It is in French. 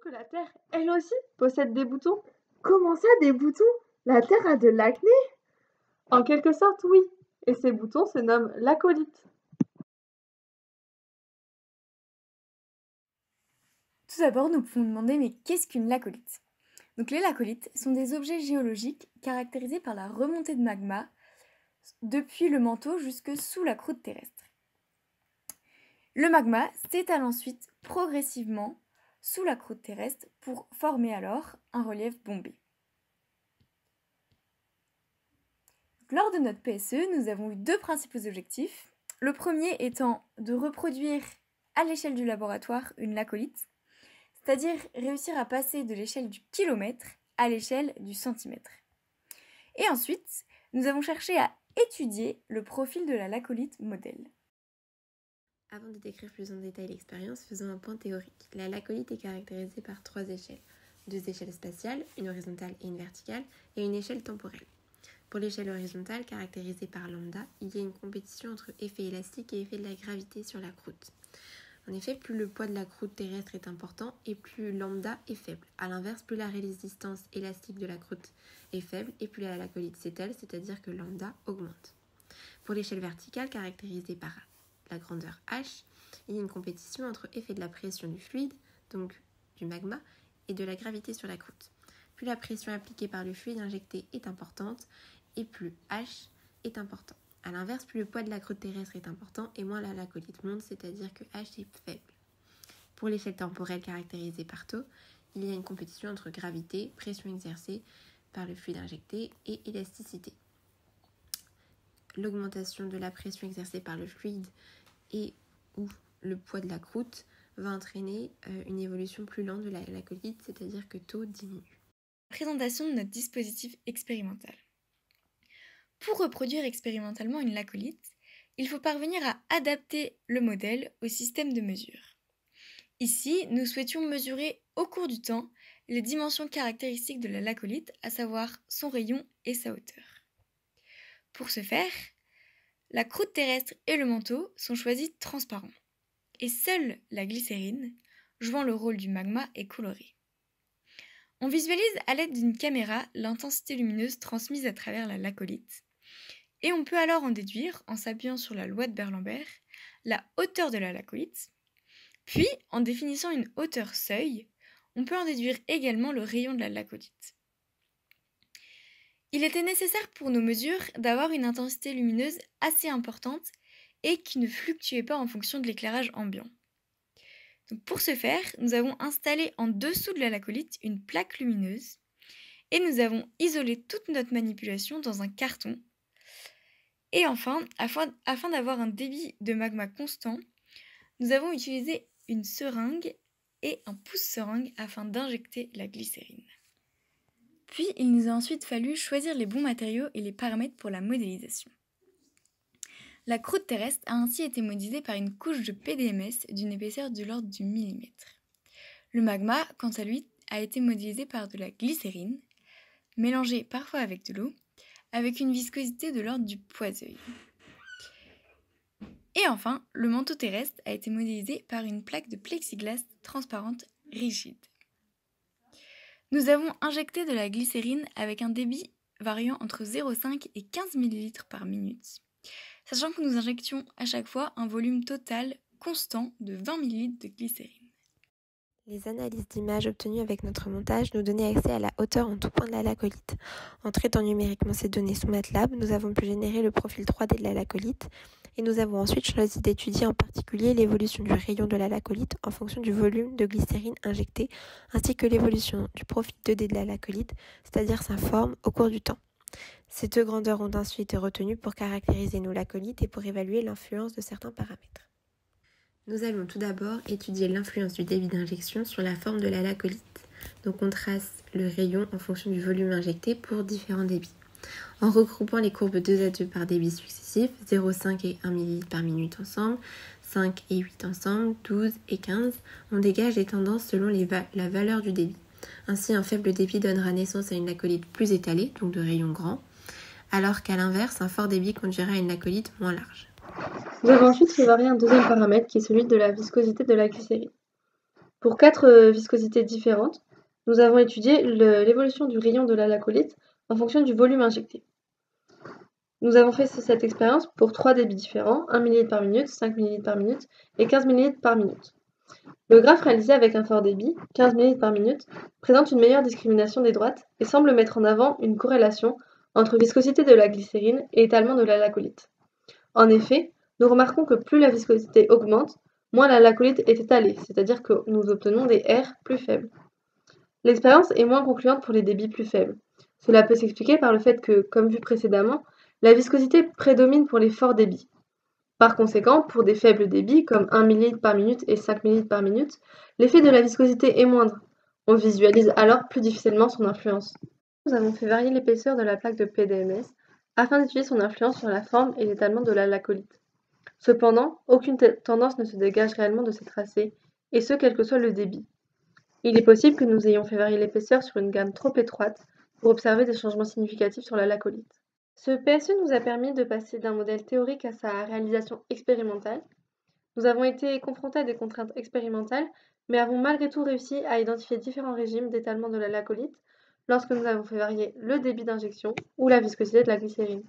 que la Terre, elle aussi, possède des boutons? Comment ça, des boutons? La Terre a de l'acné? En quelque sorte, oui. Et ces boutons se nomment lacolites. Tout d'abord, nous pouvons demander mais qu'est-ce qu'une lacolite? Donc les lacolites sont des objets géologiques caractérisés par la remontée de magma depuis le manteau jusque sous la croûte terrestre. Le magma s'étale ensuite progressivement sous la croûte terrestre pour former alors un relief bombé. Lors de notre PSE, nous avons eu deux principaux objectifs. Le premier étant de reproduire à l'échelle du laboratoire une lacolite, c'est-à-dire réussir à passer de l'échelle du kilomètre à l'échelle du centimètre. Et ensuite, nous avons cherché à étudier le profil de la lacolite modèle. Avant de décrire plus en détail l'expérience, faisons un point théorique. La lacolite est caractérisée par trois échelles. Deux échelles spatiales, une horizontale et une verticale, et une échelle temporelle. Pour l'échelle horizontale, caractérisée par lambda, il y a une compétition entre effet élastique et effet de la gravité sur la croûte. En effet, plus le poids de la croûte terrestre est important et plus lambda est faible. A l'inverse, plus la résistance élastique de la croûte est faible et plus la lacolite s'étale, c'est-à-dire que lambda augmente. Pour l'échelle verticale, caractérisée par la grandeur h, il y a une compétition entre effet de la pression du fluide, donc du magma, et de la gravité sur la croûte. Plus la pression appliquée par le fluide injecté est importante et plus h est important. A l'inverse, plus le poids de la croûte terrestre est important et moins la lacolite monte, c'est-à-dire que h est faible. Pour l'échelle temporelle caractérisée par taux, il y a une compétition entre gravité, pression exercée par le fluide injecté et élasticité. L'augmentation de la pression exercée par le fluide et ou le poids de la croûte va entraîner une évolution plus lente de la lacolite, c'est-à-dire que taux diminue. Présentation de notre dispositif expérimental. Pour reproduire expérimentalement une lacolite, il faut parvenir à adapter le modèle au système de mesure. Ici, nous souhaitions mesurer au cours du temps les dimensions caractéristiques de la lacolite, à savoir son rayon et sa hauteur. Pour ce faire, la croûte terrestre et le manteau sont choisis transparents, et seule la glycérine, jouant le rôle du magma, est colorée. On visualise à l'aide d'une caméra l'intensité lumineuse transmise à travers la lacolite, et on peut alors en déduire, en s'appuyant sur la loi de Beer-Lambert, la hauteur de la lacolite. Puis, en définissant une hauteur seuil, on peut en déduire également le rayon de la lacolite. Il était nécessaire pour nos mesures d'avoir une intensité lumineuse assez importante et qui ne fluctuait pas en fonction de l'éclairage ambiant. Donc pour ce faire, nous avons installé en dessous de la lacolite une plaque lumineuse et nous avons isolé toute notre manipulation dans un carton. Et enfin, afin d'avoir un débit de magma constant, nous avons utilisé une seringue et un pouce-seringue afin d'injecter la glycérine. Puis, il nous a ensuite fallu choisir les bons matériaux et les paramètres pour la modélisation. La croûte terrestre a ainsi été modélisée par une couche de PDMS d'une épaisseur de l'ordre du millimètre. Le magma, quant à lui, a été modélisé par de la glycérine, mélangée parfois avec de l'eau, avec une viscosité de l'ordre du poids-œil. Et enfin, le manteau terrestre a été modélisé par une plaque de plexiglas transparente rigide. Nous avons injecté de la glycérine avec un débit variant entre 0,5 et 15 ml par minute, sachant que nous injections à chaque fois un volume total constant de 20 ml de glycérine. Les analyses d'images obtenues avec notre montage nous donnaient accès à la hauteur en tout point de la lacolite. En traitant numériquement ces données sous MATLAB, nous avons pu générer le profil 3D de la lacolite et nous avons ensuite choisi d'étudier en particulier l'évolution du rayon de la lacolite en fonction du volume de glycérine injecté, ainsi que l'évolution du profil 2D de la lacolite, c'est-à-dire sa forme au cours du temps. Ces deux grandeurs ont ensuite été retenues pour caractériser nos lacolites et pour évaluer l'influence de certains paramètres. Nous allons tout d'abord étudier l'influence du débit d'injection sur la forme de la lacolite. Donc on trace le rayon en fonction du volume injecté pour différents débits. En regroupant les courbes 2 à 2 par débits successifs, 0,5 et 1 ml par minute ensemble, 5 et 8 ensemble, 12 et 15, on dégage des tendances selon la valeur du débit. Ainsi, un faible débit donnera naissance à une lacolite plus étalée, donc de rayon grand, alors qu'à l'inverse, un fort débit conduira à une lacolite moins large. Nous avons ensuite fait varier un deuxième paramètre qui est celui de la viscosité de la glycérine. Pour 4 viscosités différentes, nous avons étudié l'évolution du rayon de la lacolite en fonction du volume injecté. Nous avons fait cette expérience pour 3 débits différents, 1 ml par minute, 5 ml par minute et 15 ml par minute. Le graphe réalisé avec un fort débit, 15 ml par minute, présente une meilleure discrimination des droites et semble mettre en avant une corrélation entre viscosité de la glycérine et étalement de la lacolite. En effet, nous remarquons que plus la viscosité augmente, moins la lacolite est étalée, c'est-à-dire que nous obtenons des R plus faibles. L'expérience est moins concluante pour les débits plus faibles. Cela peut s'expliquer par le fait que, comme vu précédemment, la viscosité prédomine pour les forts débits. Par conséquent, pour des faibles débits, comme 1 ml par minute et 5 ml par minute, l'effet de la viscosité est moindre. On visualise alors plus difficilement son influence. Nous avons fait varier l'épaisseur de la plaque de PDMS afin d'étudier son influence sur la forme et l'étalement de la lacolite. Cependant, aucune tendance ne se dégage réellement de ces tracés, et ce quel que soit le débit. Il est possible que nous ayons fait varier l'épaisseur sur une gamme trop étroite pour observer des changements significatifs sur la lacolite. Ce PSE nous a permis de passer d'un modèle théorique à sa réalisation expérimentale. Nous avons été confrontés à des contraintes expérimentales, mais avons malgré tout réussi à identifier différents régimes d'étalement de la lacolite lorsque nous avons fait varier le débit d'injection ou la viscosité de la glycérine.